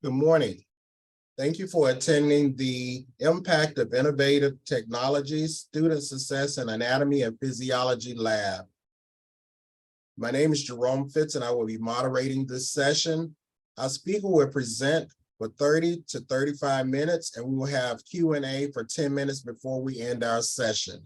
Good morning. Thank you for attending the Impact of Innovative Technologies Student Success in Anatomy and Physiology Lab. My name is Jerome Fitz and I will be moderating this session. Our speaker will present for 30 to 35 minutes and we will have Q&A for 10 minutes before we end our session.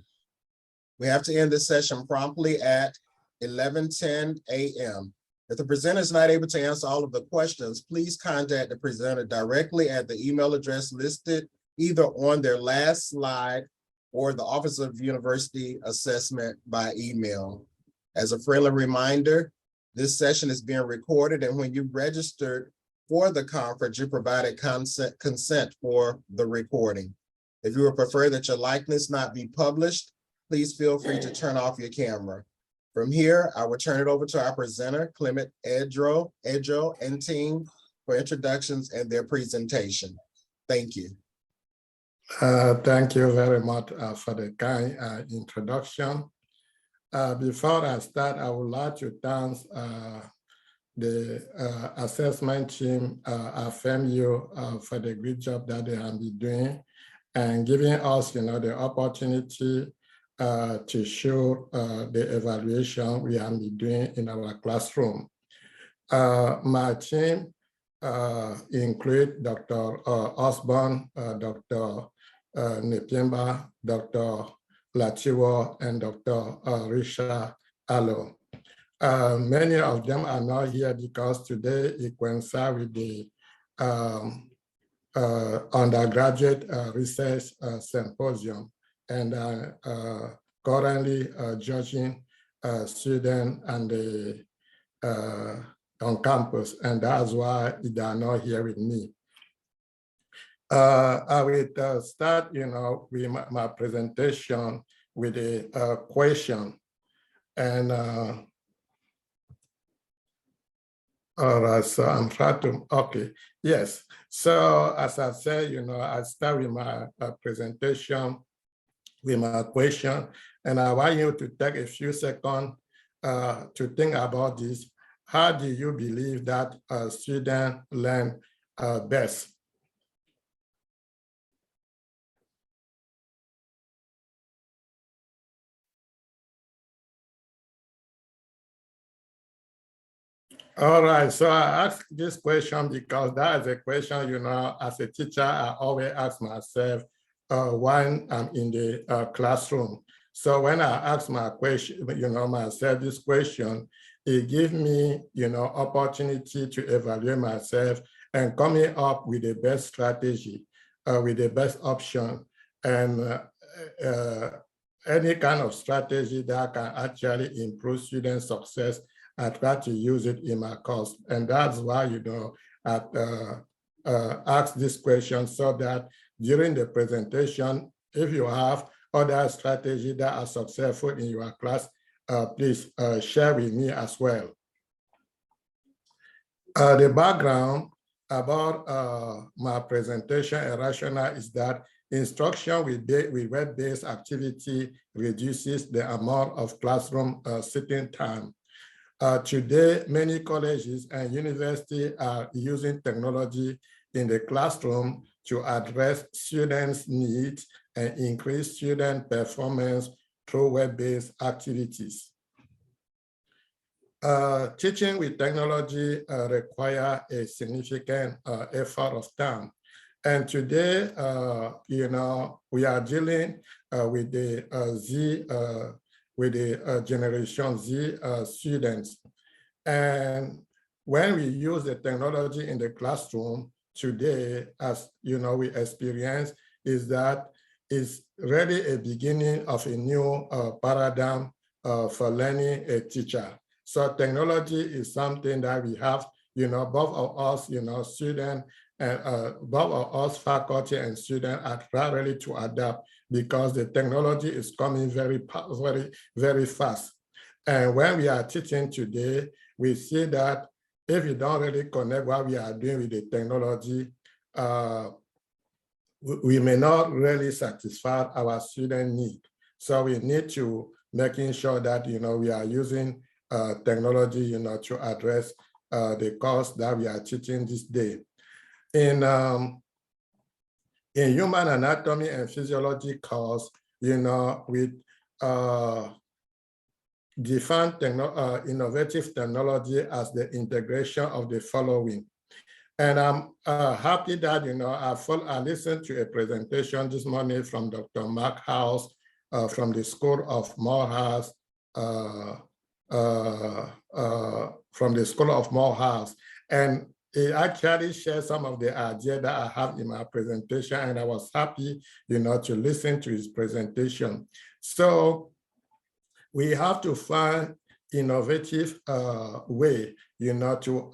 We have to end the session promptly at 11:10 a.m. If the presenter is not able to answer all of the questions, please contact the presenter directly at the email address listed either on their last slide or the Office of University Assessment by email. As a friendly reminder, this session is being recorded, and when you registered for the conference, you provided consent for the recording. If you would prefer that your likeness not be published, please feel free to turn off your camera. From here, I will turn it over to our presenter, Clement Edjo and team for introductions and their presentation. Thank you. Thank you very much for the kind introduction. Before I start, I would like to thank the assessment team at FAMU for the great job that they have been doing and giving us, the opportunity to show the evaluation we have been doing in our classroom. My team include Dr. Osborne, Dr. Nepimba, Dr. Latiwo, and Dr. Risha Allo. Many of them are not here because today it coincides with the undergraduate research symposium, and currently judging students and on campus, and that's why they are not here with me. I will start, with my presentation with a question, and all right, so I'm trying to, okay, yes. So as I said, I start with my presentation with my question, and I want you to take a few seconds to think about this. How do you believe that students learn best? All right, so I ask this question because that is a question, as a teacher, I always ask myself when I'm in the classroom. So when I ask my question, myself this question, it gives me, opportunity to evaluate myself and coming up with the best strategy, with the best option, and any kind of strategy that can actually improve student success. I try to use it in my course. And that's why, I ask this question so that during the presentation, if you have other strategies that are successful in your class, please share with me as well. The background about my presentation and rationale is that instruction with web-based activity reduces the amount of classroom sitting time. Today, many colleges and universities are using technology in the classroom to address students' needs and increase student performance through web-based activities. Teaching with technology requires a significant effort of time. And today, we are dealing with the Generation Z students. And when we use the technology in the classroom today, as we experience, is that it's really a beginning of a new paradigm for learning a teacher. So technology is something that we have, both of us, students, and both of us, faculty and students, are trying really to adapt because the technology is coming very, very fast. And when we are teaching today, we see that if you don't really connect what we are doing with the technology, we may not really satisfy our student need. So we need to making sure that, we are using technology, to address the course that we are teaching this day. in human anatomy and physiology course, you know, with define innovative technology as the integration of the following. And I'm happy that, you know, I listened to a presentation this morning from Dr. Mark House from the School of Morehouse, and he actually shared some of the ideas that I have in my presentation, and I was happy, you know, to listen to his presentation. So we have to find innovative way, you know, to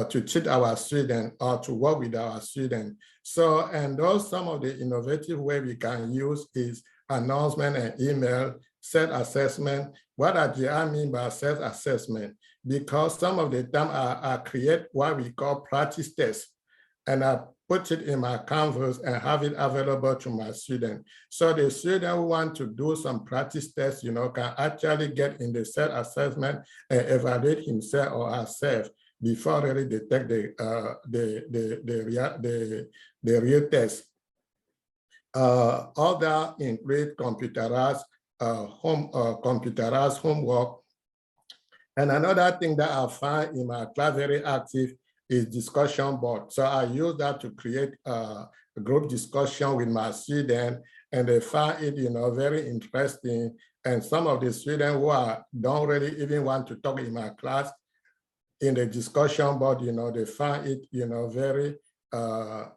teach our students or to work with our students. So, and those some of the innovative way we can use is announcement and email, self-assessment. What do I mean by self-assessment? Because some of the time I create what we call practice tests, and I put it in my Canvas and have it available to my student. So the student who want to do some practice tests, you know, can actually get in the self-assessment and evaluate himself or herself before really they take the real test. Other include computerized homework. And another thing that I find in my class very active is discussion board. So I use that to create a group discussion with my students, and they find it, you know, very interesting. And some of the students who don't really even want to talk in my class, in the discussion board, you know, they find it, you know, very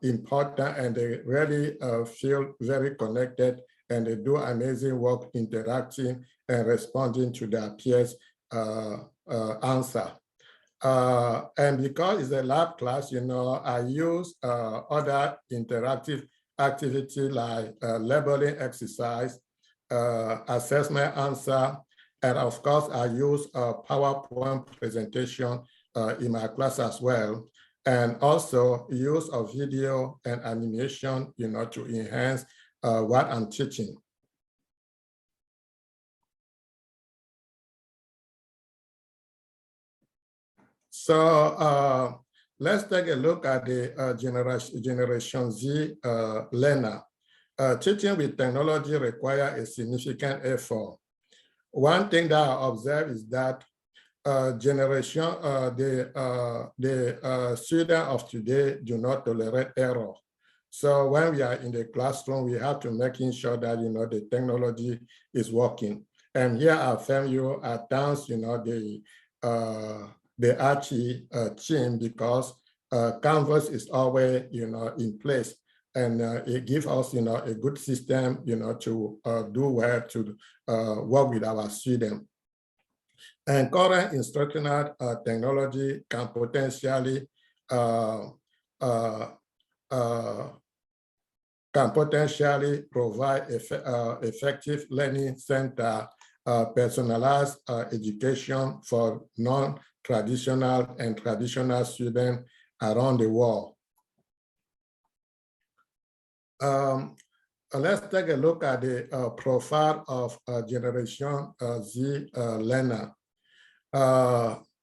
important, and they really feel very connected, and they do amazing work interacting and responding to their peers' answer. And because it's a lab class, you know, I use other interactive activity like labeling exercise, assessment answer, and of course, I use a PowerPoint presentation in my class as well, and also use of video and animation, you know, to enhance what I'm teaching. So let's take a look at the Generation Z learner. Teaching with technology requires a significant effort. One thing that I observe is that the students of today do not tolerate error. So when we are in the classroom, we have to making sure that, you know, the technology is working. And here at FAMU, at times, you know, the Archie team, because Canvas is always, you know, in place. And it gives us, you know, a good system, you know, to do well, to work with our students. And current instructional technology can potentially provide effective learning center, personalized education for non-traditional and traditional students around the world. Let's take a look at the profile of Generation Z learner.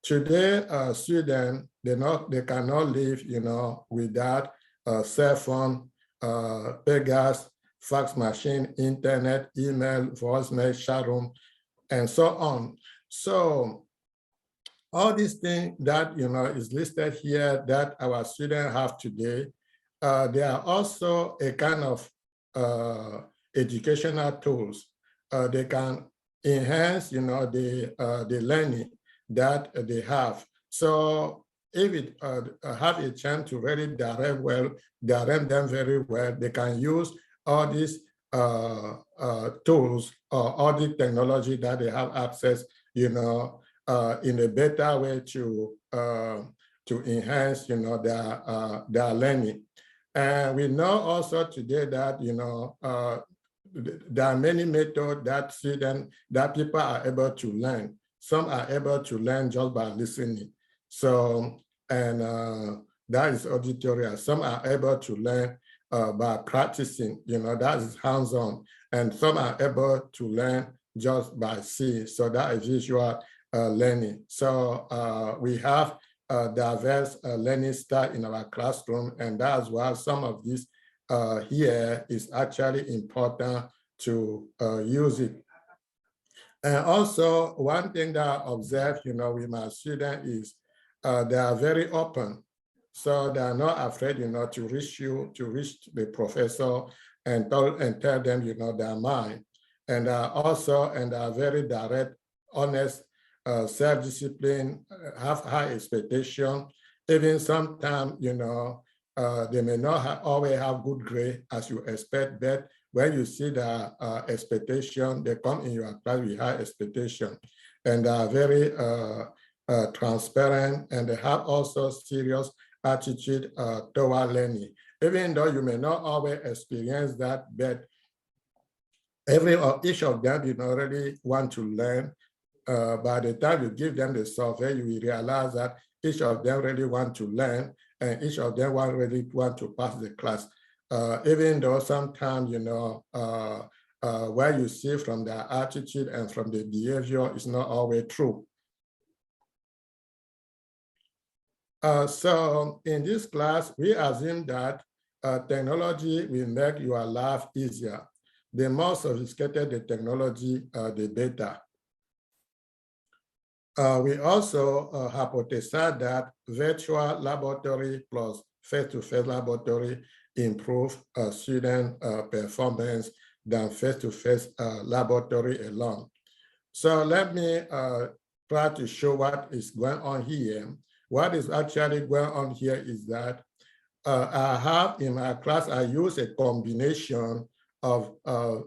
Today, students, they cannot live, you know, without cell phone, Pegas, fax machine, internet, email, voicemail, chat room, and so on. So all these things that, you know, is listed here that our students have today, they are also a kind of educational tools. They can enhance, you know, the learning that they have. So if it have a chance to really direct them very well, they can use all these tools or all the technology that they have access, you know, in a better way to enhance, you know, their learning. And we know also today that, you know, there are many methods that people are able to learn. Some are able to learn just by listening. So, and that is auditory. Some are able to learn by practicing, you know, that is hands-on. And some are able to learn just by seeing. So that is visual learning. So we have diverse learning style in our classroom, and that's why some of this here is actually important to use it. And also, one thing that I observe, with my students is they are very open. So they are not afraid, to reach the professor and tell them, their mind. And also, and are very direct, honest, self-discipline, have high expectation. Even sometimes, they may not always have good grade as you expect, but when you see the expectation, they come in your class with high expectation, and they are very transparent, and they have also serious attitude toward learning. Even though you may not always experience that, but each of them, really want to learn. By the time you give them the survey, you will realize that each of them really want to learn, and each of them really want to pass the class. Even though sometimes, what you see from their attitude and from the behavior is not always true. So in this class, we assume that technology will make your life easier. The more sophisticated the technology, the better. We also hypothesize that virtual laboratory plus face-to-face laboratory improve student performance than face-to-face laboratory alone. So let me try to show what is going on here. What is actually going on here is that I have in my class, I use a combination of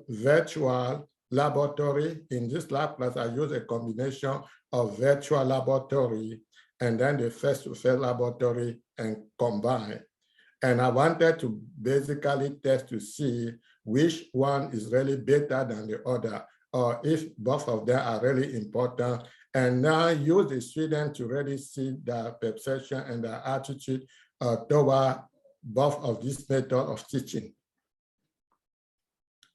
virtual laboratory. In this lab class, I use a combination of virtual laboratory and then the face-to-face laboratory and combine. And I wanted to basically test to see which one is really better than the other, or if both of them are really important. And now use the student to really see their perception and their attitude toward both of these methods of teaching.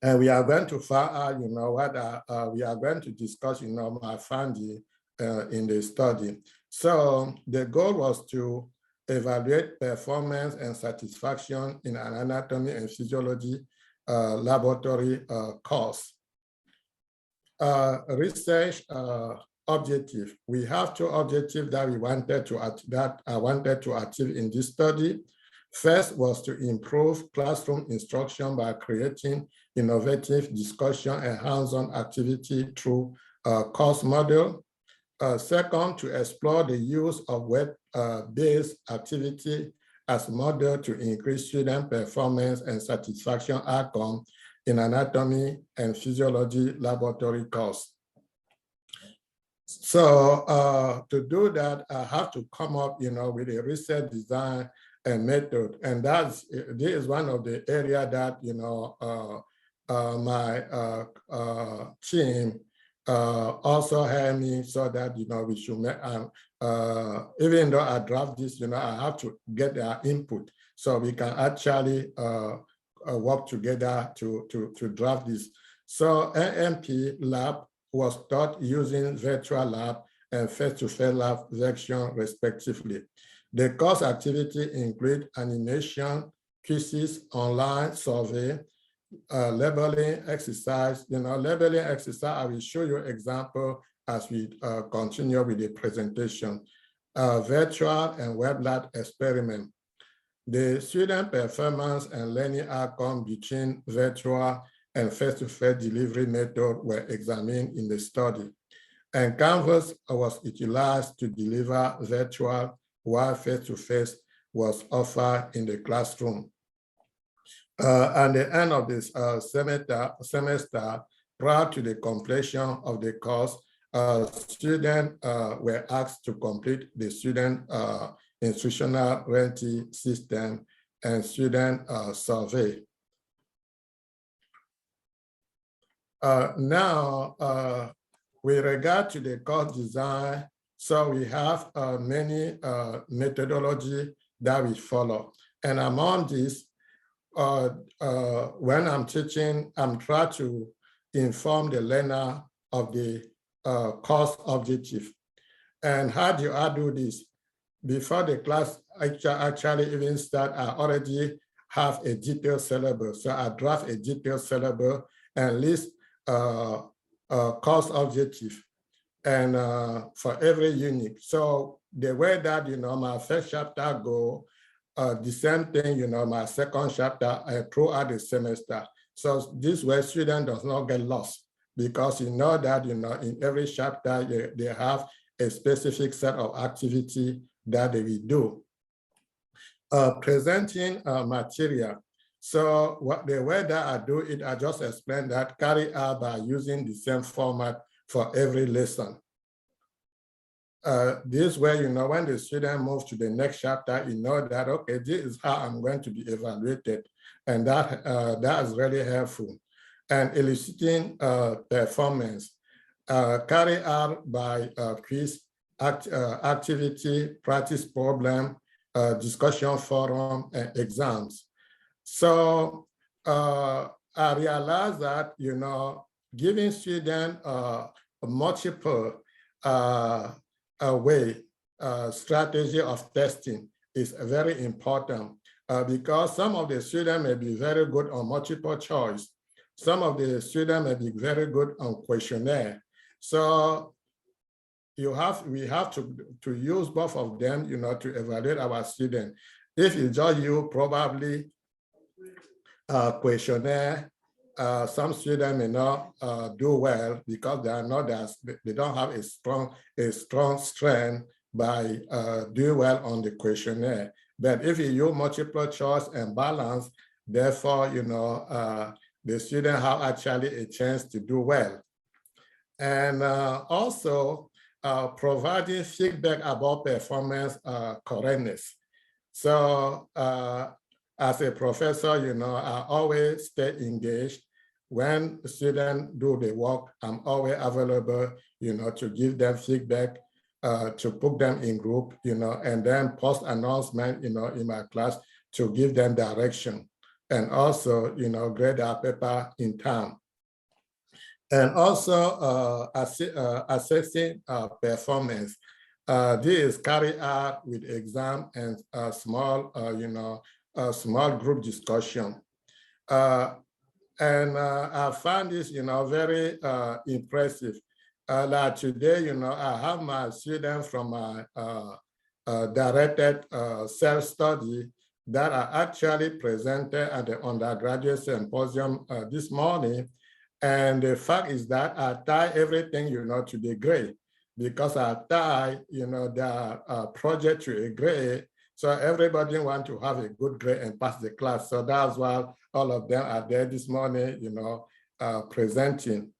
And we are going to find out, what we are going to discuss, my finding in the study. So the goal was to evaluate performance and satisfaction in an anatomy and physiology laboratory course. Research objective. We have two objectives that I wanted to achieve in this study. First was to improve classroom instruction by creating innovative discussion and hands-on activity through course model. Second, to explore the use of web-based activity as model to increase student performance and satisfaction outcome in anatomy and physiology laboratory course. So to do that, I have to come up, with a research design and method, and this is one of the areas that my team also helped me, so that we should make. Even though I draft this, I have to get their input so we can actually work together to draft this. So NMP lab was taught using virtual lab and face-to-face lab section respectively. The course activity include animation, quizzes, online survey, labeling exercise. Labeling exercise, I will show you example as we continue with the presentation. Virtual and web lab experiment. The student performance and learning outcome between virtual and face-to-face delivery method were examined in the study. And Canvas was utilized to deliver virtual while face-to-face was offered in the classroom. At the end of this semester, prior to the completion of the course, students were asked to complete the student instructional rating system and student survey. Now, with regard to the course design, so we have many methodology that we follow. And among these, when I'm teaching, I'm trying to inform the learner of the course objective. And how do I do this? before the class actually even start, I already have a detailed syllabus. So I draft a detailed syllabus and list course objective and for every unit. So the way that, my first chapter go, the same thing, my second chapter throughout the semester. So this way student does not get lost because that, in every chapter, they have a specific set of activity that they will do. Presenting material. So the way that I do it, I just explained that carry out by using the same format for every lesson. This way, when the student moves to the next chapter, that, okay, this is how I'm going to be evaluated. And that is really helpful. And eliciting performance, carry out by quiz, activity, practice problem, discussion forum, and exams. So I realized that, giving students multiple strategy of testing is very important because some of the students may be very good on multiple choice. Some of the students may be very good on questionnaire. So we have to use both of them, to evaluate our students. If you just use probably questionnaire, some students may not do well because they don't have a strong strength by doing well on the questionnaire. But if you use multiple choice and balance, therefore, the student have actually a chance to do well. And also providing feedback about performance correctness. So as a professor, I always stay engaged. When students do the work, I'm always available, to give them feedback, to put them in group, and then post announcement, in my class to give them direction. And also, grade our paper in time. And also assessing performance. This is carried out with exam and small, small group discussion. And I found this, very impressive. Like today, I have my students from my directed self-study that I actually presented at the undergraduate symposium this morning. And the fact is that I tie everything, to the grade because I tie, the project to a grade. So everybody wants to have a good grade and pass the class. So that's why all of them are there this morning, presenting.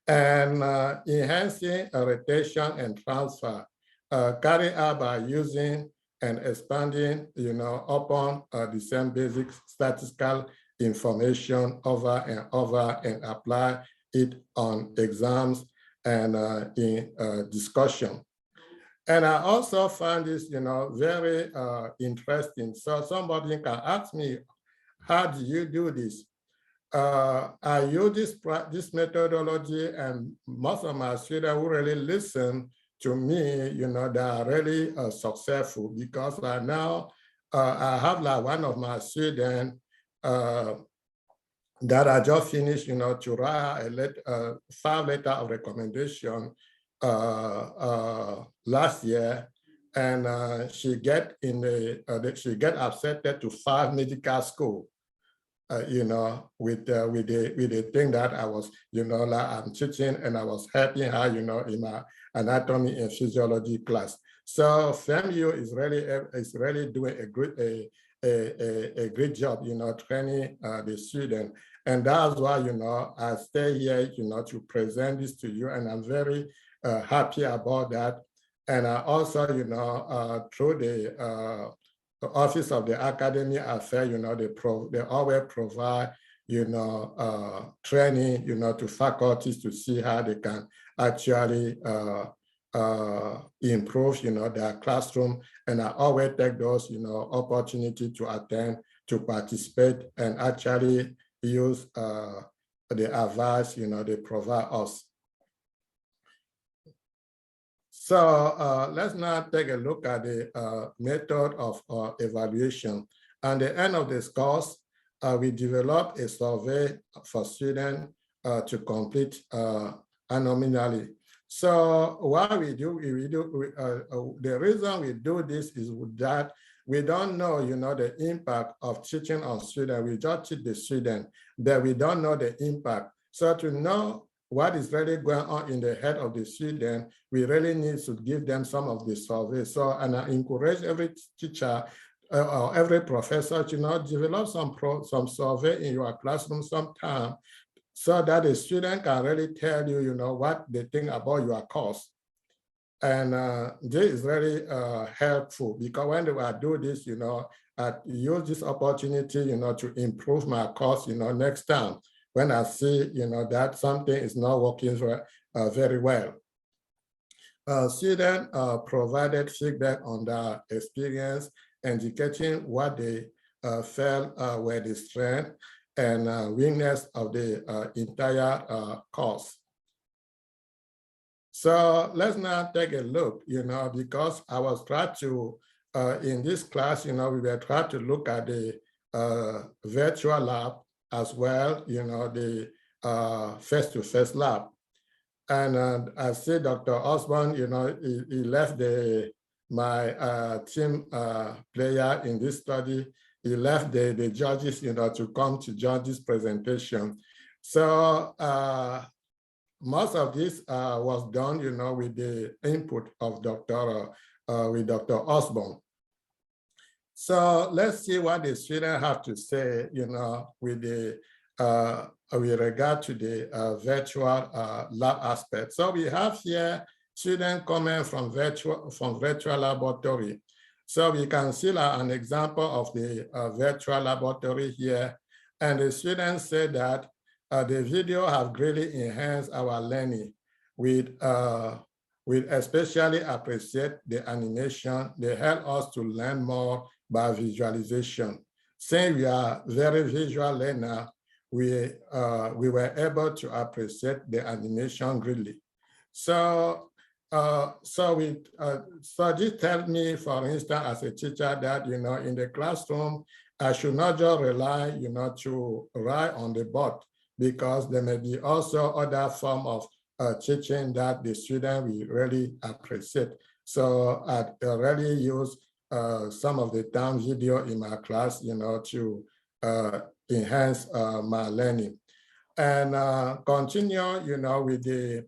And enhancing rotation and transfer, carry out by using and expanding, upon the same basic statistical information over and apply it on exams and in discussion. And I also find this, very interesting. So somebody can ask me, how do you do this? I use this methodology, and most of my students who really listen to me, they are really successful because now I have like one of my students that I just finished, to write a 5 letter of recommendation last year, and she get accepted to 5 medical school. With the thing that I was, like I'm teaching, and I was helping her, in my anatomy and physiology class. So FAMU is really doing a great job, training the student. And that's why, I stay here, to present this to you, and I'm very happy about that. And I also, through the Office of the Academy Affairs, they always provide, training, to faculties to see how they can actually improve, their classroom. And I always take those, opportunity to attend, to participate, and actually use the advice, they provide us. So let's now take a look at the method of evaluation. At the end of this course, we developed a survey for students to complete annually. So what the reason we do this is that we don't know, the impact of teaching on students. We just teach the student, but we don't know the impact. So to know what is really going on in the head of the student, we really need to give them some of the surveys. So, and I encourage every teacher or every professor to develop some survey in your classroom sometime, so that the student can really tell you, what they think about your course. And this is really helpful, because when I do this, I use this opportunity, to improve my course, next time when I see, that something is not working very well. Students provided feedback on their experience, indicating what they felt were the strength and weakness of the entire course. So let's now take a look, because I was trying to, in this class, we were trying to look at the virtual lab as well, the face-to-face lab. And I see Dr. Osborne, he left my team player in this study. He left the judges, to come to judge this presentation. So most of this was done, with the input of Dr. Osborne. So let's see what the students have to say, with regard to the virtual lab aspect. So we have here student comment from virtual laboratory. So we can see an example of the virtual laboratory here. And the students say that the video have greatly enhanced our learning. We especially appreciate the animation. They help us to learn more by visualization. Since we are very visual learner, we were able to appreciate the animation greatly. So so this tells me, for instance, as a teacher, that in the classroom, I should not just rely to write on the board, because there may be also other form of teaching that the student will really appreciate. So I really use some of the time video in my class, to enhance my learning. And continue, with the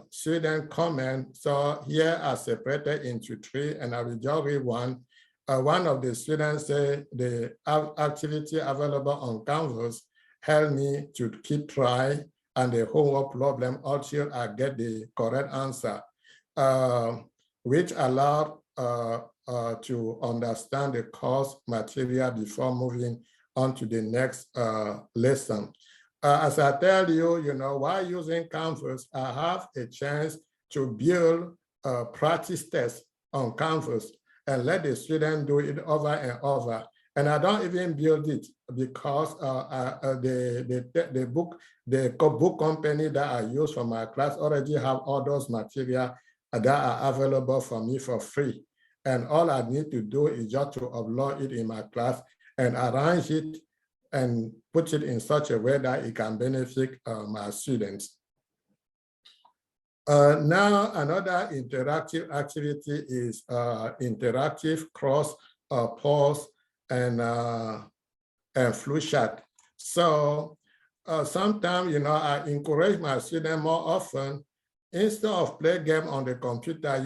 student comment. So here I separated into three, and I will just read one. One of the students said the activity available on Canvas helped me to keep trying and the homework problem until I get the correct answer, which allowed to understand the course material before moving on to the next lesson. As I tell you, while using Canvas, I have a chance to build a practice test on Canvas and let the student do it over and over. And I don't even build it, because the book company that I use for my class already have all those material that are available for me for free. And all I need to do is just to upload it in my class and arrange it and put it in such a way that it can benefit my students. Now, another interactive activity is interactive cross pause and flu chat. So sometimes, I encourage my students more often, instead of play game on the computer,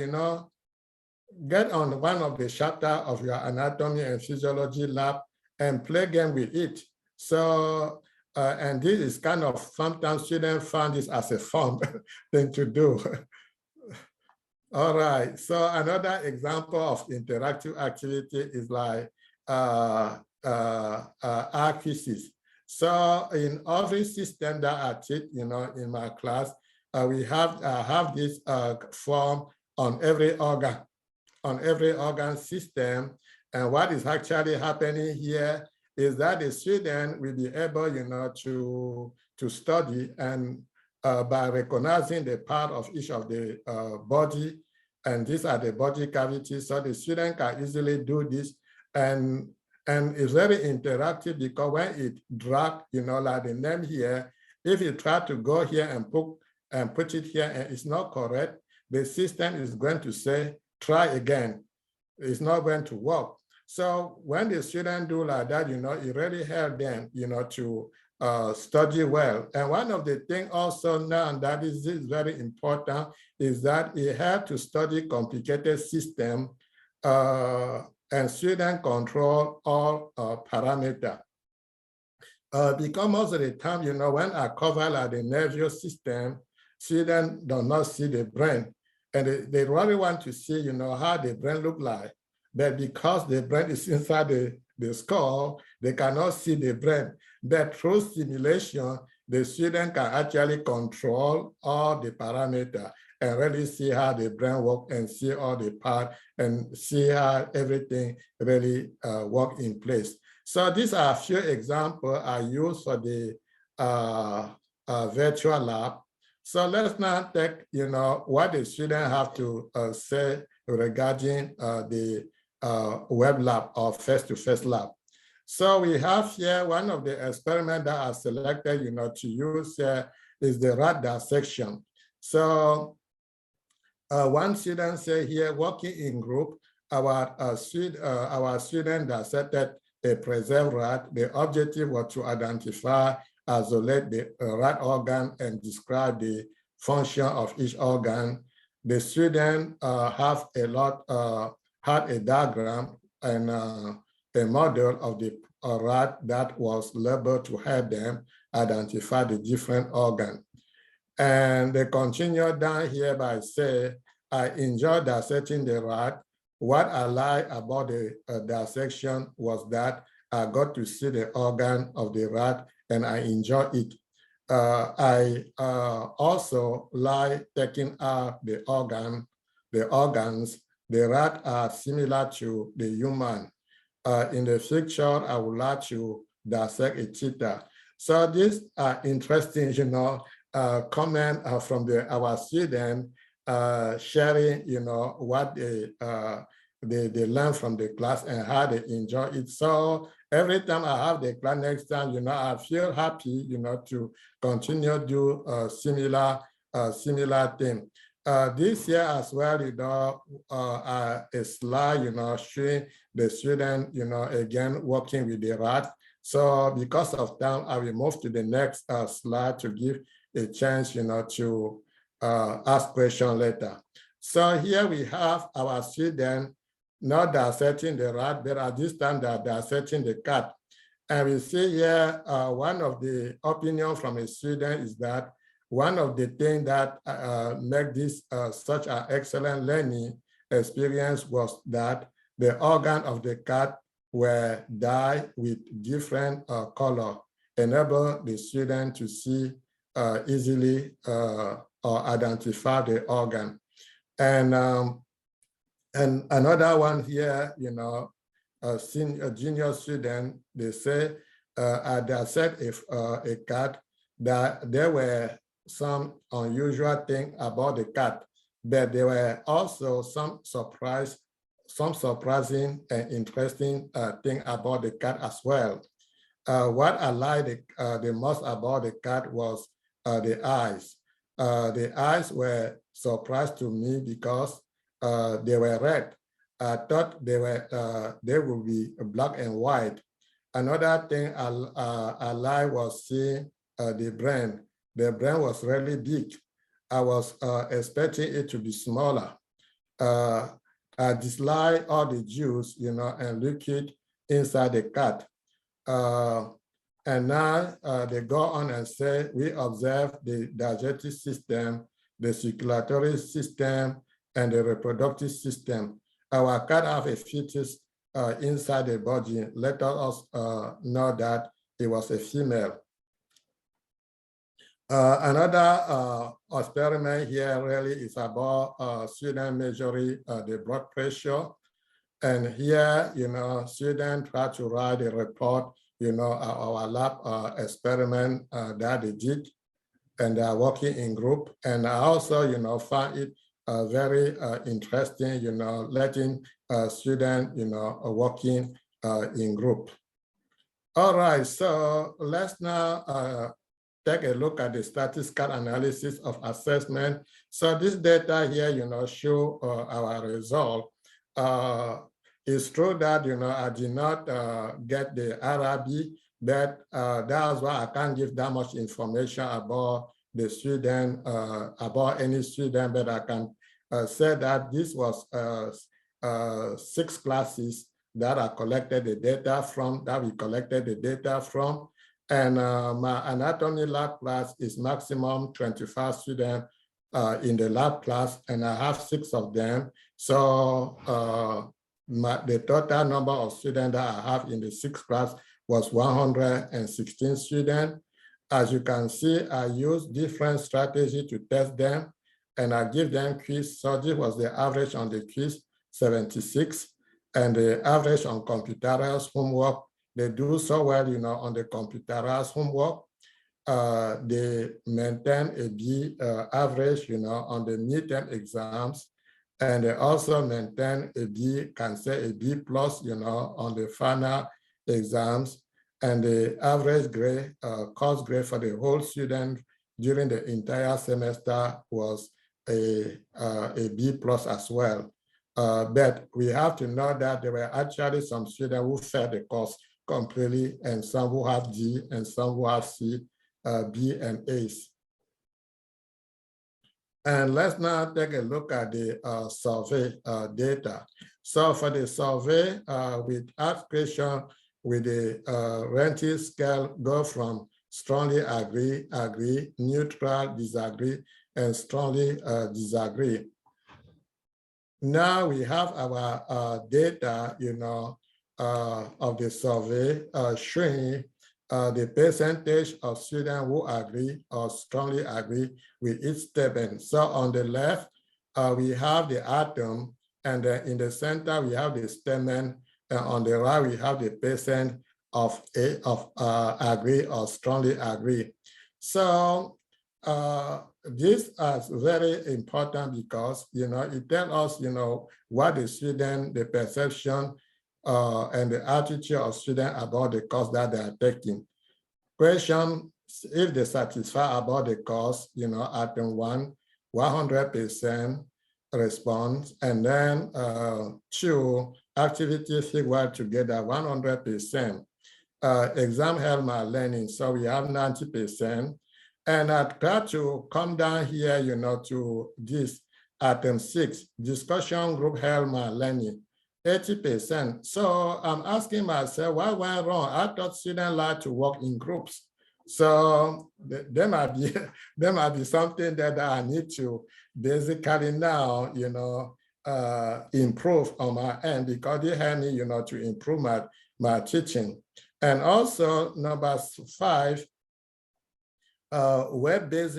get on one of the chapter of your anatomy and physiology lab and play game with it. So, and this is kind of, sometimes students find this as a fun thing to do. All right, so another example of interactive activity is like quizzes. So in every system that I teach, in my class, we have this form on every organ system. And what is actually happening here is that the student will be able, to study and by recognizing the part of each of the body, and these are the body cavities, so the student can easily do this, and it's very interactive because when it drag, like the name here, if you try to go here and put it here and it's not correct, the system is going to say, try again. It's not going to work. So when the student do like that, it really helps them, to study well. And one of the things also now, and that is very important, is that it helps to study complicated system and student control all parameters. Because most of the time, when I cover like the nervous system, students do not see the brain. And they really want to see, how the brain look like. But because the brain is inside the skull, they cannot see the brain. But through simulation, the student can actually control all the parameters and really see how the brain works and see all the parts and see how everything really work in place. So these are a few examples I use for the virtual lab. So let's now take, what the student have to say regarding the web lab or face-to-face lab. So we have here one of the experiments that I selected, to use is the rat dissection. So one student say here, working in group, our student dissected a preserved rat. The objective was to identify, isolate the rat organ and describe the function of each organ. The student had a diagram and a model of the rat that was labeled to help them identify the different organs. And they continue down here by saying, I enjoyed dissecting the rat. What I like about the dissection was that I got to see the organ of the rat and I enjoy it. I also like taking out the organs. The rat are similar to the human. In the future, I would like to dissect a cheetah. So these are interesting, comment from our student sharing, what they learn from the class and how they enjoy it. So every time I have the class next time, I feel happy, to continue do similar thing. This year as well, a slide, showing the student, again, working with the rat. So because of time, I will move to the next slide to give a chance, to ask questions later. So here we have our student not dissecting the rat, but at this time they're dissecting the cat. And we see here, one of the opinion from a student is that one of the things that make this such an excellent learning experience was that the organ of the cat were dyed with different color, enable the student to see easily or identify the organ. And another one here, a junior student, they say, I dissect a cat, that there were some unusual thing about the cat, but there were also some surprising and interesting thing about the cat as well. What I liked the most about the cat was the eyes. The eyes were surprised to me because they were red. I thought they would be black and white. Another thing I liked was seeing the brain. The brain was really big. I was expecting it to be smaller. I dislike all the juice, and liquid inside the cat. And now they go on and say, we observe the digestive system, the circulatory system, and the reproductive system. Our cat have a fetus inside the body. Let us know that it was a female. Another experiment here really is about student measuring the blood pressure. And here, students try to write a report, our lab experiment that they did. and they are working in group. And I also, find it very interesting, letting students, working in group. All right, so let's now take a look at the statistical analysis of assessment. So this data here, show our result. It's true that, I did not get the RRB, but that's why I can't give that much information about the student, about any student, but I can say that this was 6 classes that I collected the data from, And my anatomy lab class is maximum 25 students in the lab class, and I have 6 of them. So the total number of students that I have in the 6th class was 116 students. As you can see, I use different strategies to test them, and I give them quiz. So this was the average on the quiz, 76, and the average on computerized homework. They do so well, on the computerized homework. They maintain a B average, on the midterm exams, and they also maintain a B, can say a B plus, on the final exams. And the average grade, course grade for the whole student during the entire semester was a B plus as well. But we have to know that there were actually some students who failed the course completely, and some who have D, and some who have C, B, and A's. And let's now take a look at the survey data. So for the survey, with ask question with the rating scale, go from strongly agree, agree, neutral, disagree, and strongly disagree. Now we have our data, of the survey showing the percentage of students who agree or strongly agree with each statement. So on the left, we have the atom, and in the center, we have the statement, and on the right, we have the percent of agree or strongly agree. So this is very important because, it tells us, what the student, the perception, and the attitude of students about the course that they are taking. Question, if they satisfy about the course, item 1, 100% response, and then 2, activities figure together 100%. Exam help my learning, so we have 90%. And I try to come down here, to this item 6, discussion group help my learning. 80%. So I'm asking myself, what went wrong? I thought students like to work in groups. So there might be something that I need to basically now, improve on my end, because they help me, to improve my teaching. And also number 5, web-based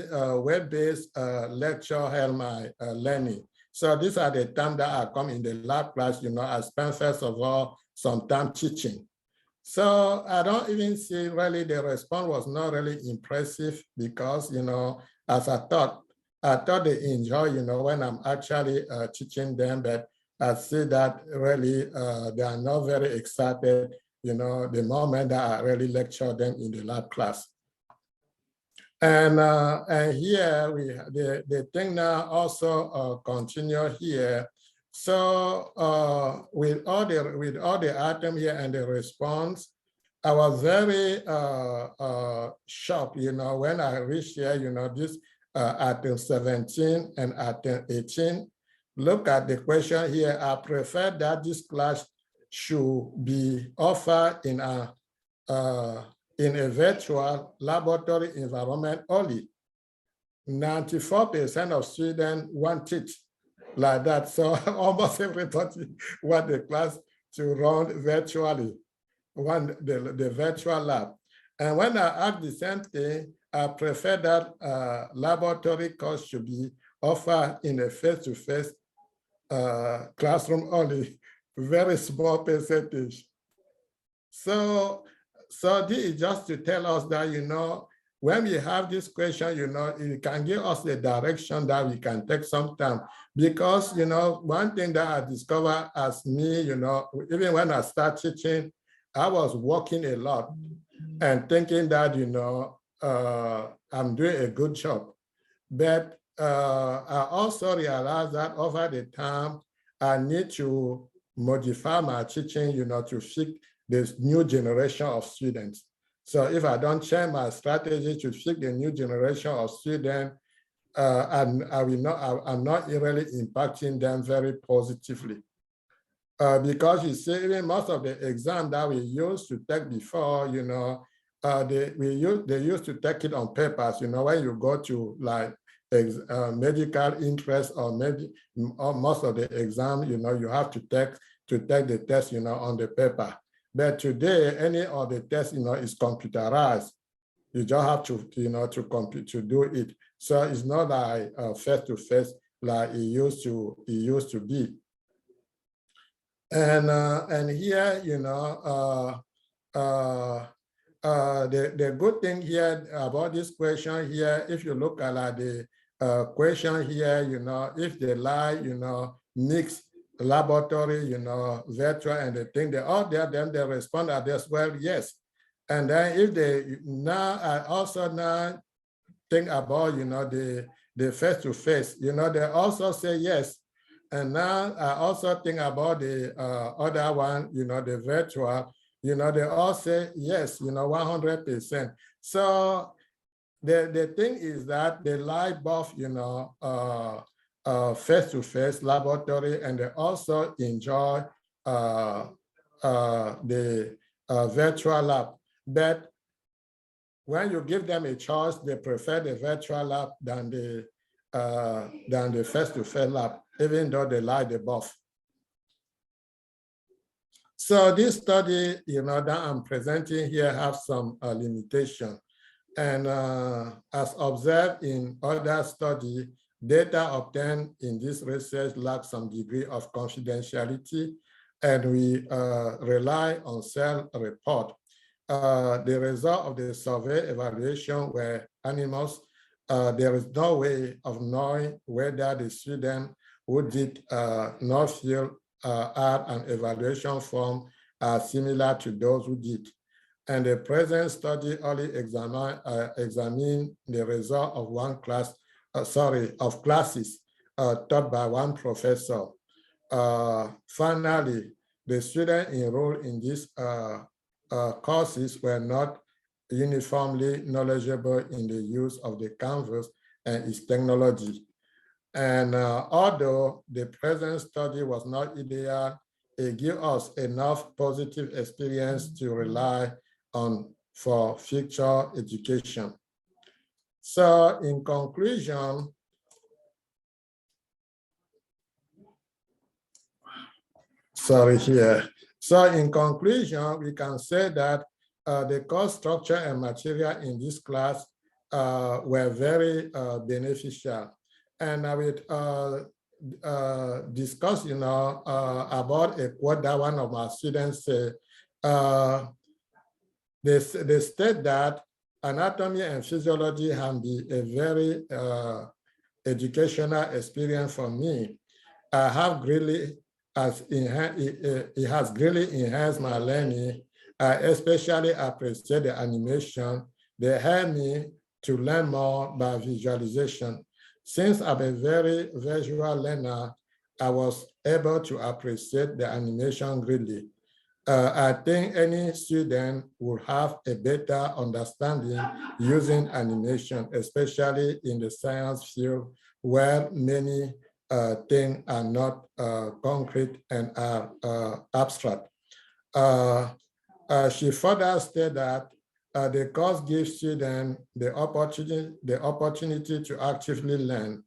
lecture help my learning. So these are the times that I come in the lab class, I spend first of all some time teaching. So I don't even see really the response was not really impressive because, as I thought they enjoy, when I'm actually teaching them, but I see that really they are not very excited, the moment that I really lecture them in the lab class. And here the thing now also continue here. So with all the item here and the response, I was very shocked, when I reached here, this item 17 and item 18. Look at the question here. I prefer that this class should be offered in a virtual laboratory environment only. 94% of students want it like that. So almost everybody want the class to run virtually, want the virtual lab. And when I ask the same thing, I prefer that laboratory course should be offered in a face-to-face classroom only, very small percentage. So this is just to tell us that, when we have this question, it can give us the direction that we can take some time. Because, one thing that I discovered as me, even when I start teaching, I was working a lot and thinking that, I'm doing a good job. But I also realized that over the time, I need to modify my teaching, to fit this new generation of students. So if I don't change my strategy to fit the new generation of students, I'm not really impacting them very positively. Because you see, even most of the exams that we used to take before, they used to take it on papers, when you go to like medical interest or maybe most of the exam, you have to take the test, on the paper. But today, any of the tests, is computerized. You just have to do it. So it's not like face-to-face like it used to be. And here, the good thing here about this question here, if you look at the question here, if they like, mix laboratory, virtual and the thing, they all there, then they respond as well, yes. And then if they I also now think about, the face-to-face, they also say yes. And now I also think about the other one, the virtual, they all say yes, 100%. So the thing is that they like both, face-to-face laboratory, and they also enjoy the virtual lab. But when you give them a choice, they prefer the virtual lab than the face-to-face lab, even though they like the both. So this study, that I'm presenting here have some limitation. And as observed in other studies, data obtained in this research lack some degree of confidentiality, and we rely on self-report. The result of the survey evaluation were anonymous. There is no way of knowing whether the student who did not fill out an evaluation form are similar to those who did. And the present study only examine the result of one class, of classes taught by one professor. Finally, the students enrolled in these courses were not uniformly knowledgeable in the use of the Canvas and its technology. And although the present study was not ideal, it gives us enough positive experience to rely on for future education. So in conclusion, So in conclusion, we can say that the course structure and material in this class were very beneficial. And I will discuss, about a quote that one of my students said. They state that anatomy and physiology have been a very educational experience for me. I have really, it has really enhanced my learning. I especially appreciate the animation. They help me to learn more by visualization. Since I'm a very visual learner, I was able to appreciate the animation greatly. I think any student will have a better understanding using animation, especially in the science field where many things are not concrete and are abstract. She further stated that the course gives students the opportunity to actively learn.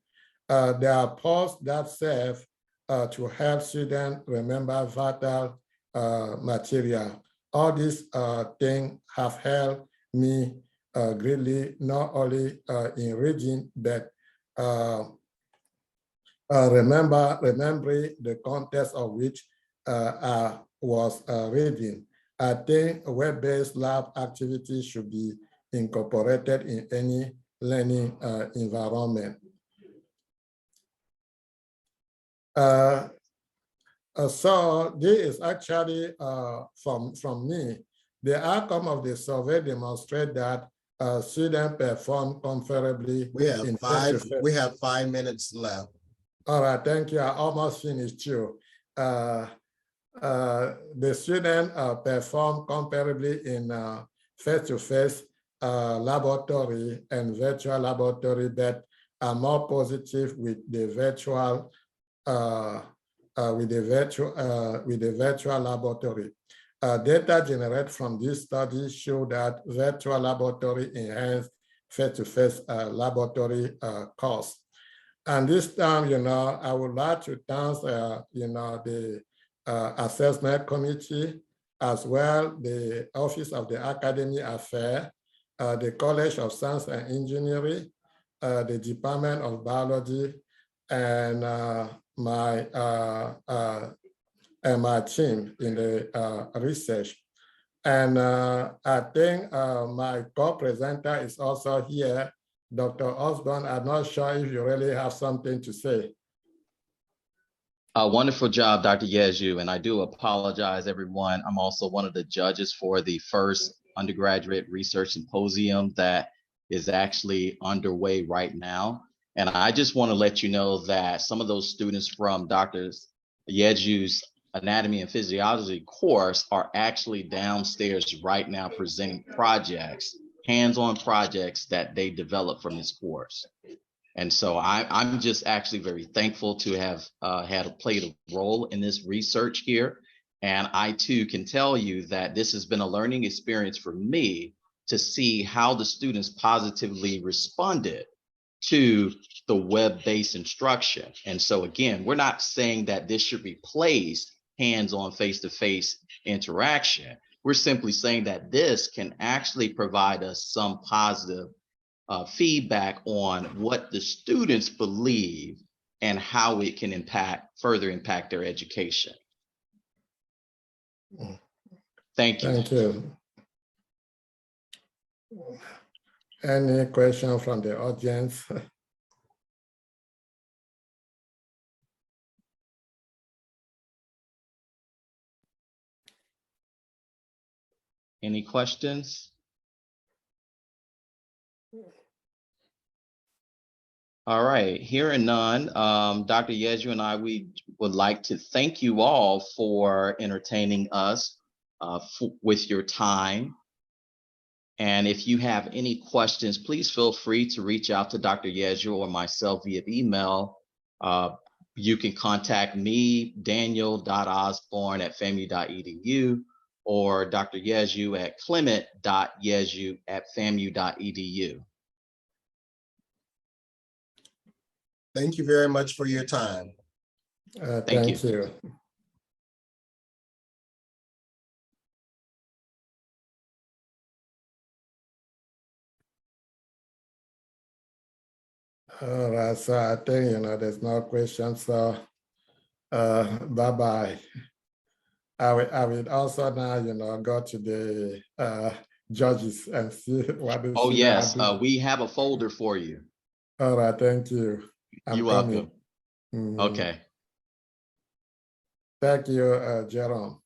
There are posts that serve to help students remember vital material. All these things have helped me greatly, not only in reading, but remembering the context of which I was reading. I think web-based lab activities should be incorporated in any learning environment. So this is actually from me. The outcome of the survey demonstrate that students perform comparably. We have 5 minutes left. All right, thank you. I almost finished too. The students perform comparably in face-to-face laboratory and virtual laboratory, but are more positive with the virtual laboratory. Data generated from this study show that virtual laboratory enhanced face-to-face laboratory costs. And this time, I would like to thank, the assessment committee, as well the Office of the Academy Affairs, the College of Science and Engineering, the Department of Biology, and my team in the research. And I think my co-presenter is also here, Dr. Osborne. I'm not sure if you really have something to say. Wonderful job, Dr. Yezu, and I do apologize, everyone. I'm also one of the judges for the first undergraduate research symposium that is actually underway right now. And I just want to let you know that some of those students from Dr. Yezu's Anatomy and Physiology course are actually downstairs right now presenting projects, hands-on projects that they developed from this course. And so I'm just actually very thankful to have played a role in this research here. And I too can tell you that this has been a learning experience for me to see how the students positively responded to the web-based instruction. And so again, we're not saying that this should replace hands-on face-to-face interaction. We're simply saying that this can actually provide us some positive feedback on what the students believe and how it can further impact their education. Thank you. Thank you. Any question from the audience? Any questions? All right, hearing none, Dr. Yezu and I, we would like to thank you all for entertaining us with your time. And if you have any questions, please feel free to reach out to Dr. Yezu or myself via email. You can contact me, daniel.osborne@famu.edu, or Dr. Yezu at clement.yezu@famu.edu. Thank you very much for your time. Thank you. All right, so I think, there's no questions, so bye-bye. I will also now, go to the judges and see what they Oh, yes, we have a folder for you. All right, thank you. You're welcome. Okay. Thank you, Jerome.